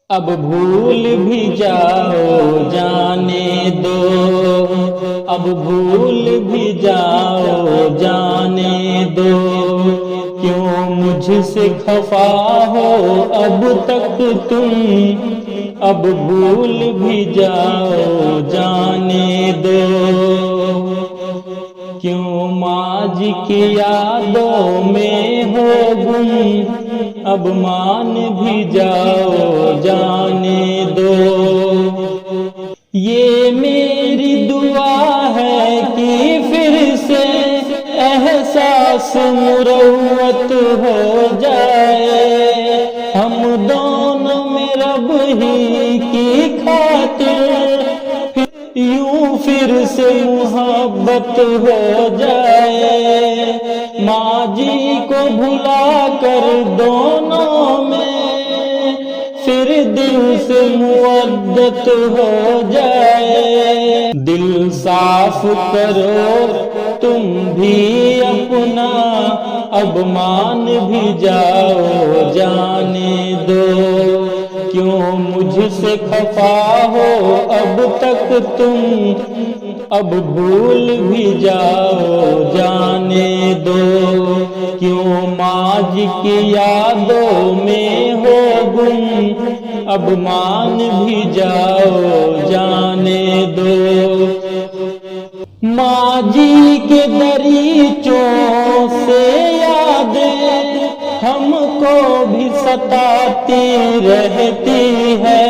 अब भूल भी जाओ जाने दो, अब भूल भी जाओ जाने दो। क्यों मुझसे खफा हो अब तक तुम, अब भूल भी जाओ जाने दो। क्यों माज की यादों में हो गुम, अब मान भी जाओ जाने दो। ये मेरी दुआ है कि फिर से एहसास मुरव्वत हो जाए, हम दोनों में रब ही की खातिर यूं फिर से मोहब्बत हो जाए। माँ जी को भुला कर दोनों में फिर दिल से मुवद्दत हो जाए। दिल साफ करो तुम भी अपना, अब मान भी जाओ जाने दो। क्यों मुझसे खफा हो अब तक तुम, अब भूल भी जाओ जाने दो। क्यों माज की यादों में हो गुम, अब मान भी जाओ जाने दो। माँ जी के दरीचों से यादें हमको भी सताती रहती है।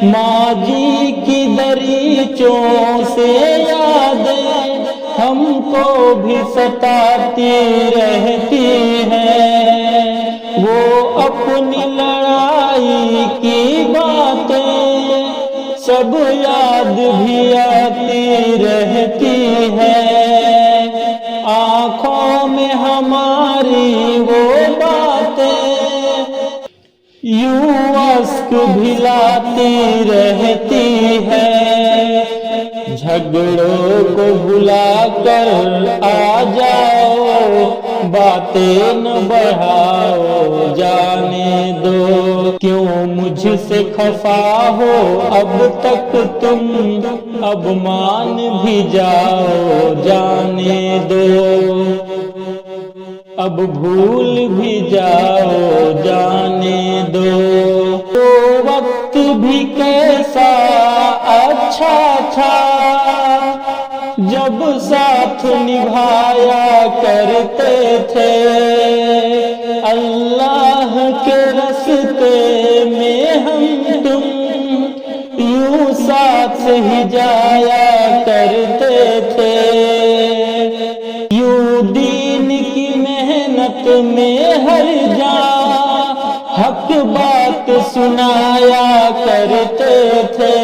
माँ जी की दरीचों से यादें हमको भी सताती रहती है। वो अपनी लड़ाई की बातें सब याद भी आती रहती है। आँखों में हमारी वो बातें यूं अश्क भी लाती रहती है। झगड़ों को भुला कर आ जाओ, बातें न बढ़ाओ जाने दो। क्यों मुझसे खफा हो अब तक तुम, अब मान भी जाओ जाने दो। अब भूल भी जाओ जाने दो। तो वक्त भी कैसा अच्छा था जब साथ निभाया करते थे। अल्लाह के रास्ते में हम तुम यूं साथ ही जाया करते थे। यूं दीन की मेहनत में हर जा हक बात सुनाया करते थे।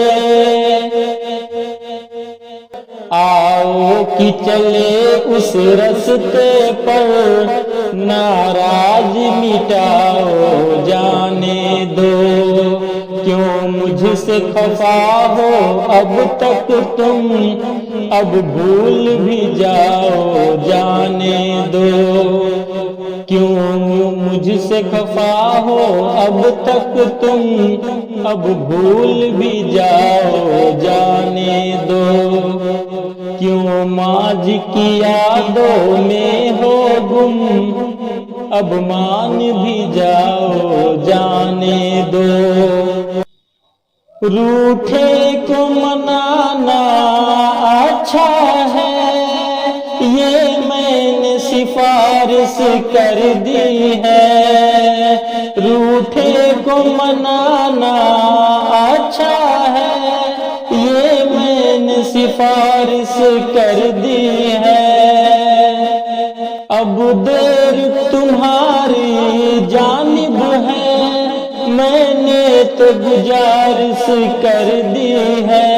आओ कि चले उस रास्ते पर, नाराज मिटाओ जाने दो। क्यों मुझसे खफा हो अब तक तुम, अब भूल भी जाओ जाने दो। क्यों मुझसे खफा हो अब तक तुम, अब भूल भी जाओ जाने दो। क्यों माज की यादों में हो गुम, अब मान भी जाओ जाने दो। रूठे को मनाना अच्छा है, ये मैंने सिफारिश कर दी है। रूठे को मनाना अच्छा है, ये मैंने सिफारिश कर दी है। अब देर तुम्हारी जानिब है, मैंने तो गुजारिश कर दी है।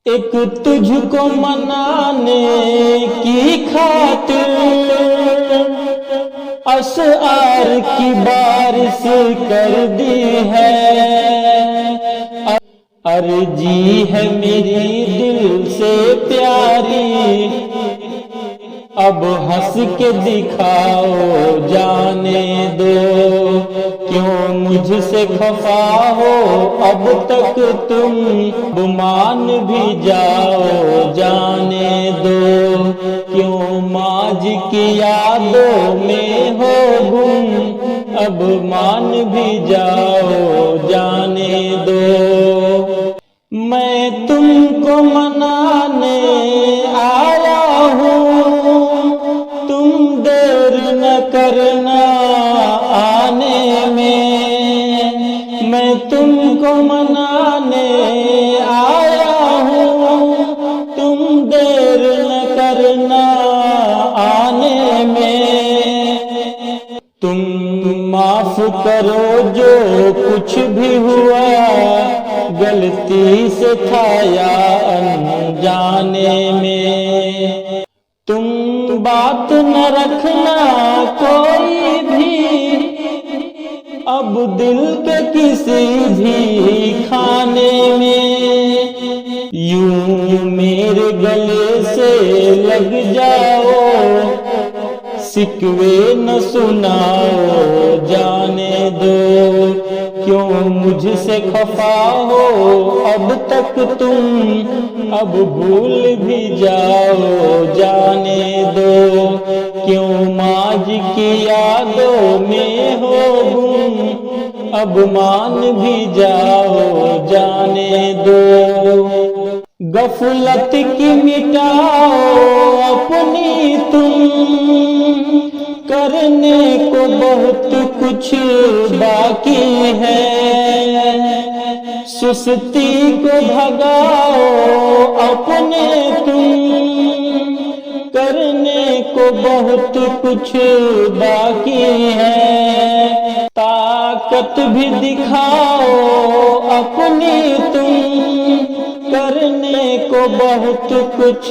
एक तुझको मनाने की खातिर अशआर की बारिश कर दी है। अर्जी है मेरी दिल से प्यारी, अब हंस के दिखाओ जाने दो। क्यों मुझसे खफा हो अब तक तुम, अब मान भी जाओ जाने दो। क्यों माज की यादों में हो गुम, अब मान भी जाओ जाने दो। मैं तुमको मनाने आया हूँ, तुम देर न करना आने में। मैं तुमको मनाने आया हूँ, तुम देर न करना आने में। तुम माफ करो जो कुछ भी हुआ, गलती से था या अनजाने में। तुम बात न रखना कोई भी अब दिल के किसी भी खाने में। यूं मेरे गले से लग जाओ, सिकवे न सुनाओ जाने दो। क्यों मुझसे खफा हो अब तक तुम, अब भूल भी जाओ जाने दो। क्यों माज की यादों में हो गुम, अब मान भी जाओ जाने दो। गफलत की मिटाओ अपनी तुम, करने को बहुत कुछ बाकी है। सुस्ती को भगाओ अपने तुम, करने को बहुत कुछ बाकी है। ताकत भी दिखाओ अपनी तुम, करने को बहुत कुछ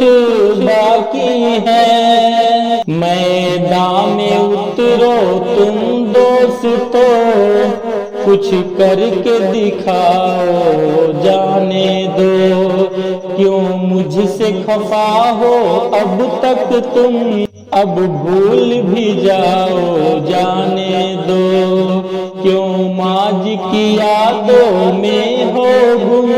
बाकी है। मैदान में उतरो तुम दोस्तों, कुछ करके दिखाओ जाने दो। क्यों मुझसे खफा हो अब तक तुम, अब भूल भी जाओ जाने दो। क्यों माज की यादों में हो गुम,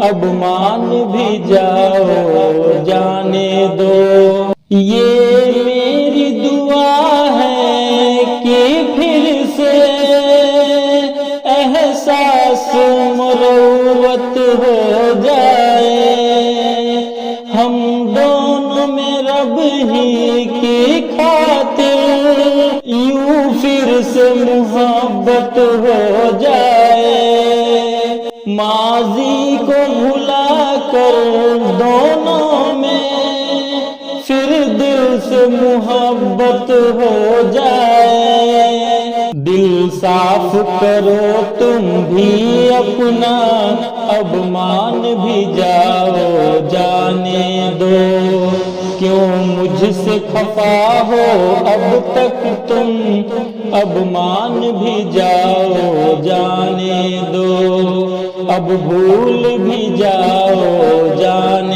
अब मान भी जाओ जाने दो। ये मेरी दुआ है कि फिर से एहसास मुरव्वत हो जाए। हम दोनों में रब ही की खातिर यूं फिर से मोहब्बत हो जाए। माजी को भुला कर दोनों में फिर दिल से मोहब्बत हो जाए। दिल साफ करो तुम भी अपना, अब मान भी जाओ जाने दो। क्यों मुझसे खफा हो अब तक तुम, अब मान भी जाओ जाने दो। अब भूल भी जाओ जाने